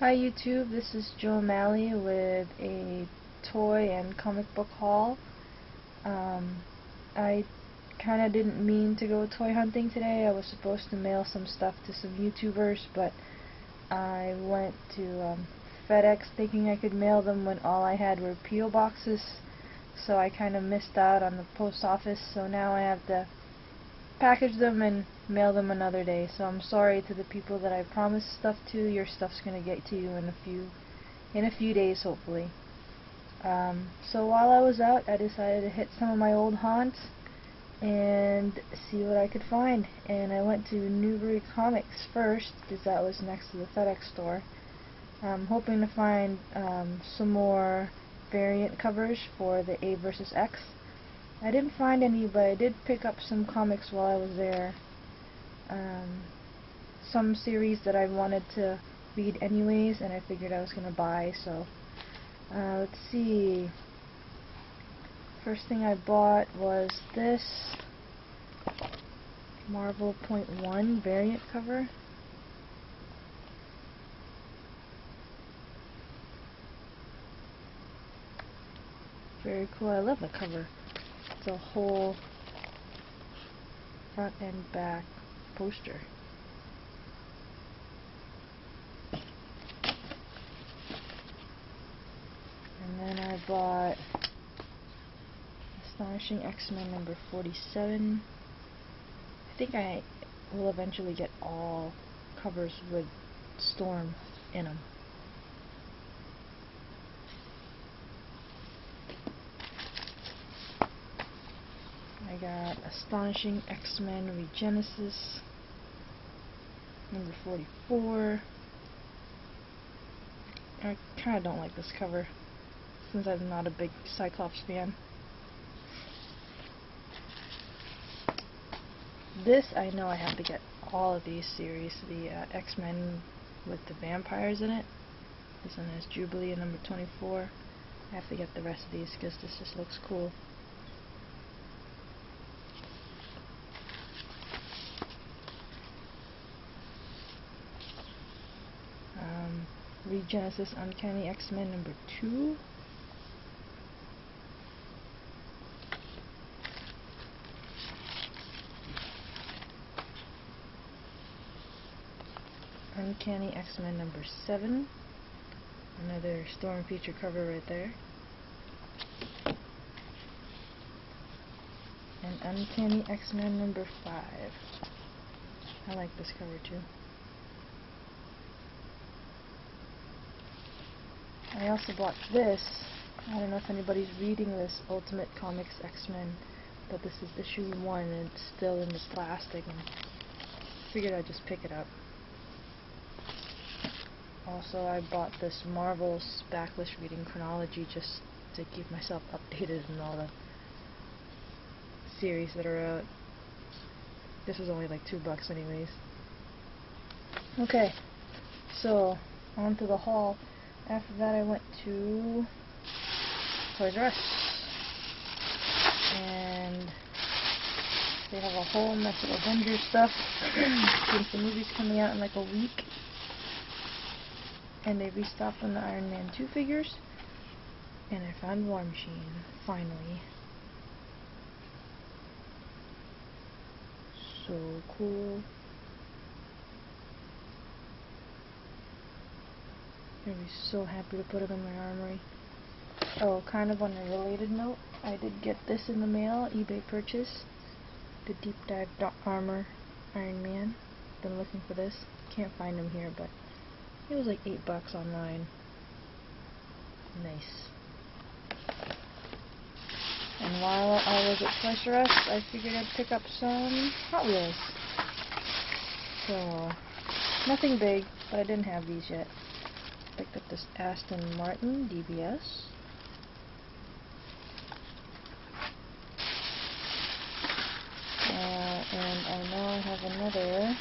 Hi YouTube, this is Joe Malley with a toy and comic book haul. I kinda didn't mean to go toy hunting today. I was supposed to mail some stuff to some YouTubers, but I went to FedEx thinking I could mail them when all I had were P.O. boxes, so I kinda missed out on the post office, so now I have to package them and mail them another day. So I'm sorry to the people that I promised stuff to. Your stuff's gonna get to you in a few days, hopefully. So while I was out, I decided to hit some of my old haunts and see what I could find. And I went to Newbury Comics first, because that was next to the FedEx store. I'm hoping to find some more variant covers for the A vs. X. I didn't find any, but I did pick up some comics while I was there. Some series that I wanted to read anyways, and I figured I was going to buy, so let's see. First thing I bought was this Marvel .1 variant cover. Very cool. I love the cover. It's a whole front and back poster. And then I bought Astonishing X-Men number 47. I think I will eventually get all covers with Storm in them. I got Astonishing X-Men Regenesis number 44. I kinda don't like this cover, since I'm not a big Cyclops fan. This, I know I have to get all of these series, the X-Men with the vampires in it. This one has Jubilee number 24. I have to get the rest of these because this just looks cool. Regenesis Uncanny X-Men number 2. Uncanny X-Men number 7. Another Storm feature cover right there. And Uncanny X-Men number 5. I like this cover too. I also bought this. I don't know if anybody's reading this, Ultimate Comics X-Men, but this is issue 1 and it's still in the plastic, and I figured I'd just pick it up. Also, I bought this Marvel's Backlist Reading Chronology just to keep myself updated in all the series that are out. This was only like $2 anyways. Okay, so on to the haul. After that I went to Toys R Us, and they have a whole mess of Avengers stuff since the movie's coming out in like a week. And they restocked on the Iron Man 2 figures. And I found War Machine, finally. So cool. I'd be so happy to put it in my armory. Oh, kind of on a related note, I did get this in the mail, eBay purchase. The Deep Dive Armor Iron Man. Been looking for this. Can't find him here, but it was like $8 online. Nice. And while I was at Toys R Us, I figured I'd pick up some Hot Wheels. So, nothing big, but I didn't have these yet. Picked up this Aston Martin DBS. And I now have another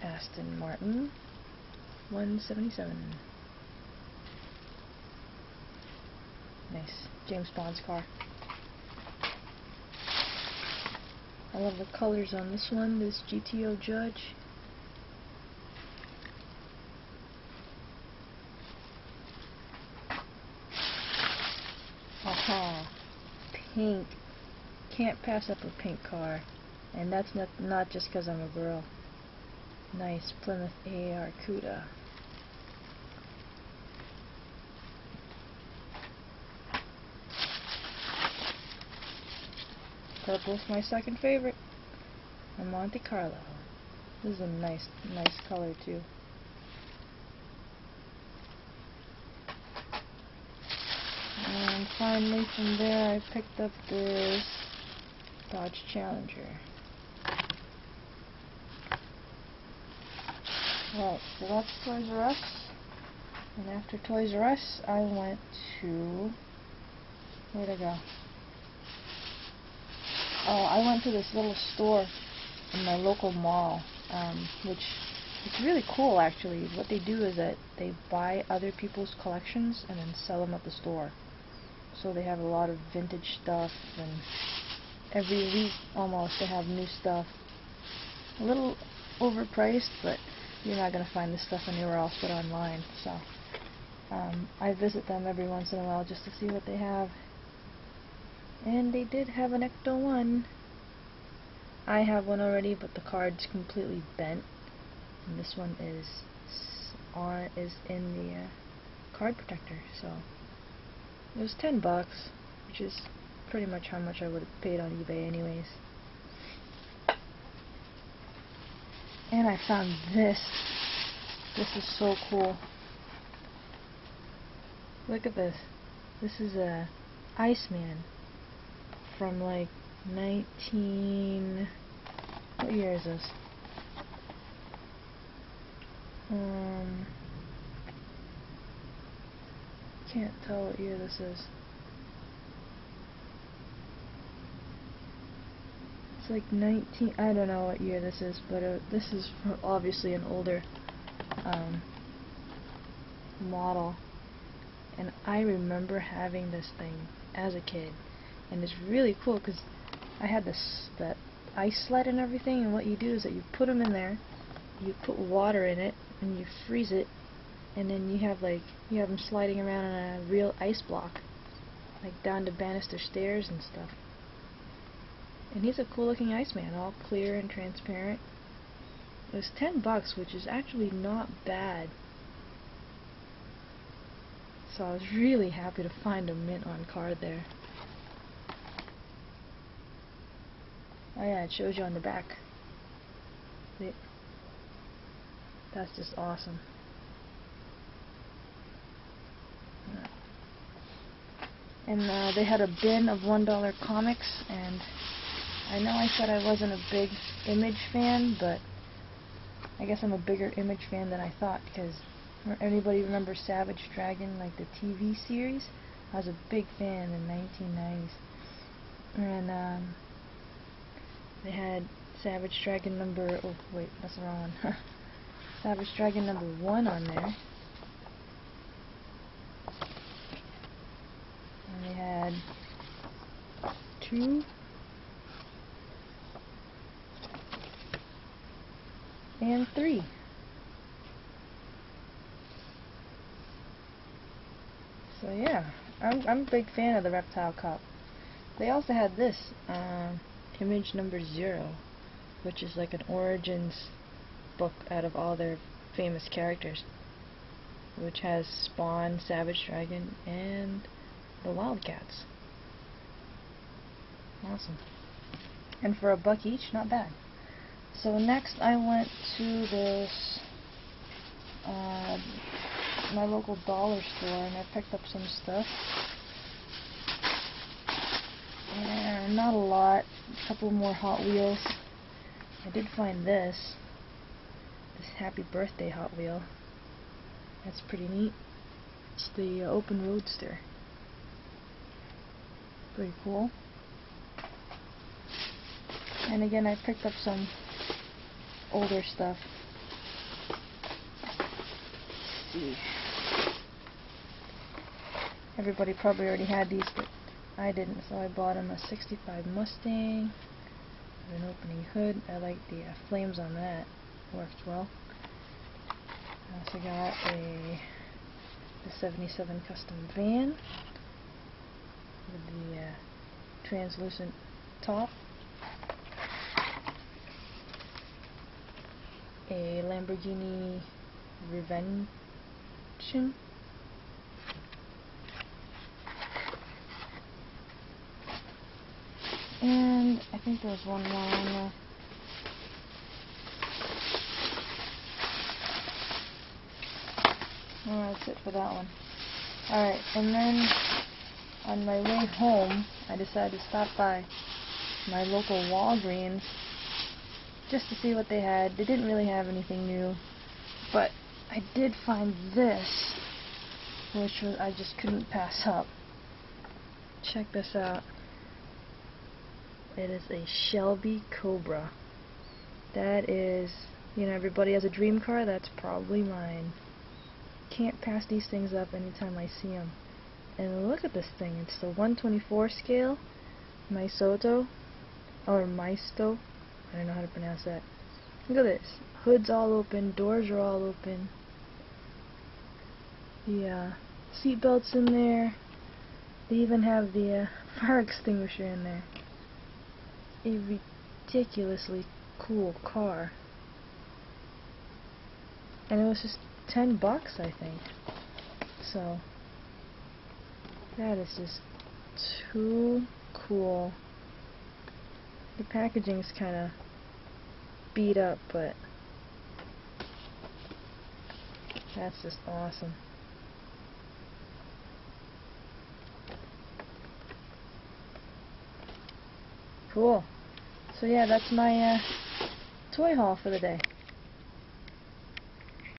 Aston Martin 177. Nice. James Bond's car. I love the colors on this one. This GTO Judge. pink. Can't pass up a pink car. And that's not just because I'm a girl. Nice Plymouth AR Cuda. Purple's my second favorite. A Monte Carlo. This is a nice color too. And finally from there I picked up this Dodge Challenger. Right, so that's Toys R Us. And after Toys R Us I went to... where'd I go? Oh, I went to this little store in my local mall, which it's really cool actually. What they do is that they buy other people's collections and then sell them at the store. So they have a lot of vintage stuff, and every week almost they have new stuff. A little overpriced, but you're not going to find this stuff anywhere else but online. So I visit them every once in a while just to see what they have. And they did have an Ecto-1. I have one already, but the card's completely bent. And this one is in the card protector. So it was $10, which is pretty much how much I would have paid on eBay anyways. And I found this. This is so cool. Look at this. This is a Iceman from like 19... what year is this? Can't tell what year this is. It's like 19... I don't know what year this is, but this is obviously an older model. And I remember having this thing as a kid. And it's really cool because I had that ice sled and everything, and what you do is that you put them in there, you put water in it, and you freeze it, and then you have them sliding around on a real ice block, like down to banister stairs and stuff. And he's a cool looking Iceman, all clear and transparent. It was $10, which is actually not bad. So I was really happy to find a mint on card there. Oh yeah, it shows you on the back. See? That's just awesome. And they had a bin of $1 comics, and I know I said I wasn't a big Image fan, but I guess I'm a bigger Image fan than I thought, because anybody remember Savage Dragon, like the TV series? I was a big fan in the 1990s. And they had Savage Dragon number... oh wait, that's the wrong one. Savage Dragon number 1 on there. And they had 2 and 3. So yeah, I'm a big fan of the Reptile Cup. They also had this, Image number 0, which is like an origins book out of all their famous characters, which has Spawn, Savage Dragon, and the Wildcats. Awesome. And for $1 each, not bad. So next I went to this my local dollar store, and I picked up some stuff. And not a lot, a couple more Hot Wheels. I did find this Happy Birthday Hot Wheel. That's pretty neat. It's the Open Roadster. Pretty cool. And again, I picked up some older stuff. Let's see. Everybody probably already had these, but I didn't, so I bought him a '65 Mustang with an opening hood. I like the flames on that. Works well. I also got the '77 custom van with the translucent top, a Lamborghini Revention, and I think there was one more on there. Oh, that's it for that one. Alright, and then on my way home, I decided to stop by my local Walgreens just to see what they had. They didn't really have anything new, but I did find this, which was, I just couldn't pass up. Check this out. It is a Shelby Cobra. That is, you know, everybody has a dream car. That's probably mine. Can't pass these things up anytime I see them. And look at this thing. It's the 124 scale, Maisto, or Maisto. I don't know how to pronounce that. Look at this. Hood's all open. Doors are all open. The seat belt's in there. They even have the fire extinguisher in there. A ridiculously cool car. And it was just $10, I think. So that is just too cool. The packaging is kind of beat up, but that's just awesome. Cool. So yeah, that's my toy haul for the day.